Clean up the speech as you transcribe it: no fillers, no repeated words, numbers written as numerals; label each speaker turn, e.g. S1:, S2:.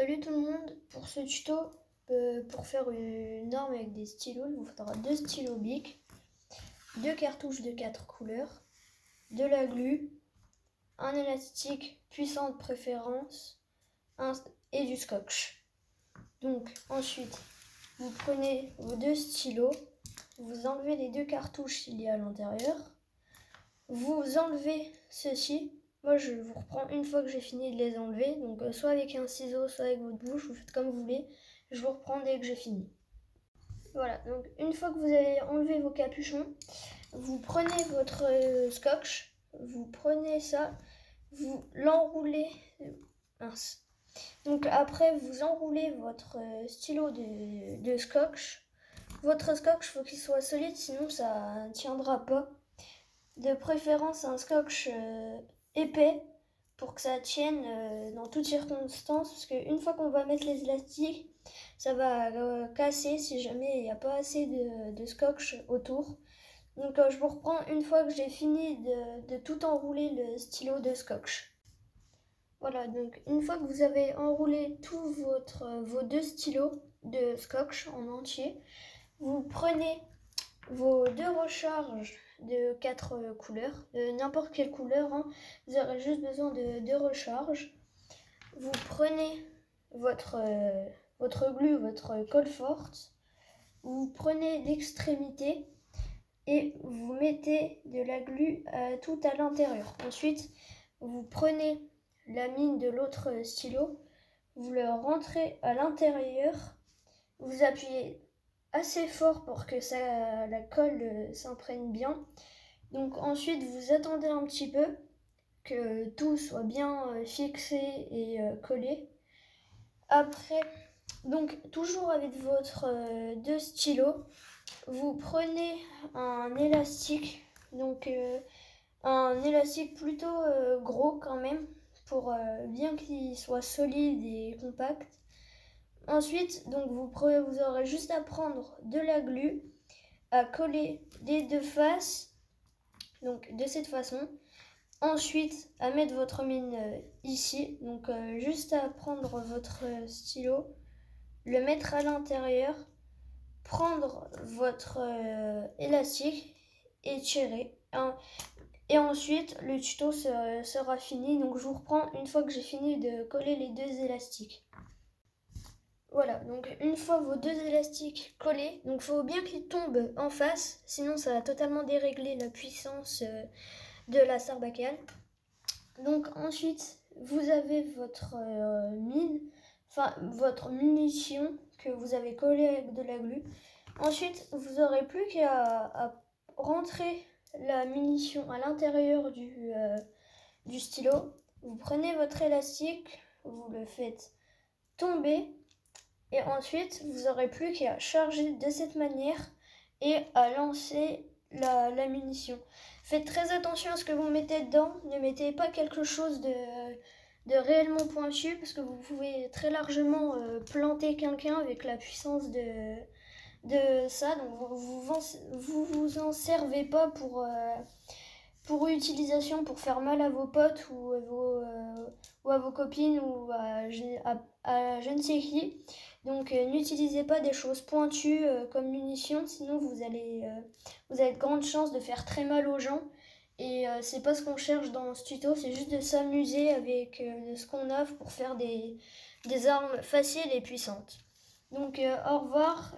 S1: Salut tout le monde, pour ce tuto, pour faire une arme avec des stylos, il vous faudra 2 stylos Bic, 2 cartouches de 4 couleurs, de la glu, un élastique puissant de préférence et du scotch. Donc ensuite, vous prenez vos 2 stylos, vous enlevez les 2 cartouches s'il y a à l'intérieur, vous enlevez ceci. Moi, je vous reprends une fois que j'ai fini de les enlever. Donc, soit avec un ciseau, soit avec votre bouche, vous faites comme vous voulez. Je vous reprends dès que j'ai fini. Voilà, donc une fois que vous avez enlevé vos capuchons, vous prenez votre scotch, vous prenez ça, vous l'enroulez. Mince. Donc, après, vous enroulez votre stylo de scotch. Votre scotch, il faut qu'il soit solide, sinon ça ne tiendra pas. De préférence un scotch épais pour que ça tienne dans toutes circonstances, parce qu'une fois qu'on va mettre les élastiques, ça va casser si jamais il n'y a pas assez de scotch autour. Donc je vous reprends une fois que j'ai fini de tout enrouler le stylo de scotch. Voilà, donc une fois que vous avez enroulé tous vos 2 stylos de scotch en entier, vous prenez vos 2 recharges de 4 couleurs, de n'importe quelle couleur, hein. Vous aurez juste besoin de 2 recharges. Vous prenez votre glue, votre colle forte, vous prenez l'extrémité et vous mettez de la glue tout à l'intérieur. Ensuite, vous prenez la mine de l'autre stylo, vous le rentrez à l'intérieur, vous appuyez assez fort pour que la colle s'imprègne bien. Donc ensuite vous attendez un petit peu que tout soit bien fixé et collé. Après, donc toujours avec votre 2 stylos, vous prenez un élastique, donc un élastique plutôt gros quand même, pour bien qu'il soit solide et compact. Ensuite, donc vous aurez juste à prendre de la glu, à coller des 2 faces, donc de cette façon. Ensuite, à mettre votre mine ici, donc juste à prendre votre stylo, le mettre à l'intérieur, prendre votre élastique et tirer. Et ensuite, le tuto sera fini, donc je vous reprends une fois que j'ai fini de coller les 2 élastiques. Voilà, donc une fois vos 2 élastiques collés, donc il faut bien qu'ils tombent en face, sinon ça va totalement dérégler la puissance de la sarbacane. Donc ensuite, vous avez votre mine, enfin votre munition que vous avez collée avec de la glu. Ensuite, vous n'aurez plus qu'à rentrer la munition à l'intérieur du stylo. Vous prenez votre élastique, vous le faites tomber. Et ensuite, vous n'aurez plus qu'à charger de cette manière et à lancer la munition. Faites très attention à ce que vous mettez dedans. Ne mettez pas quelque chose de réellement pointu parce que vous pouvez très largement planter quelqu'un avec la puissance de ça. Donc vous en servez pas pour utilisation, pour faire mal à vos potes ou à vos copines ou à je ne sais qui. Donc n'utilisez pas des choses pointues comme munitions, sinon vous avez de grandes chances de faire très mal aux gens. Et c'est pas ce qu'on cherche dans ce tuto, c'est juste de s'amuser avec ce qu'on a pour faire des armes faciles et puissantes. Donc au revoir.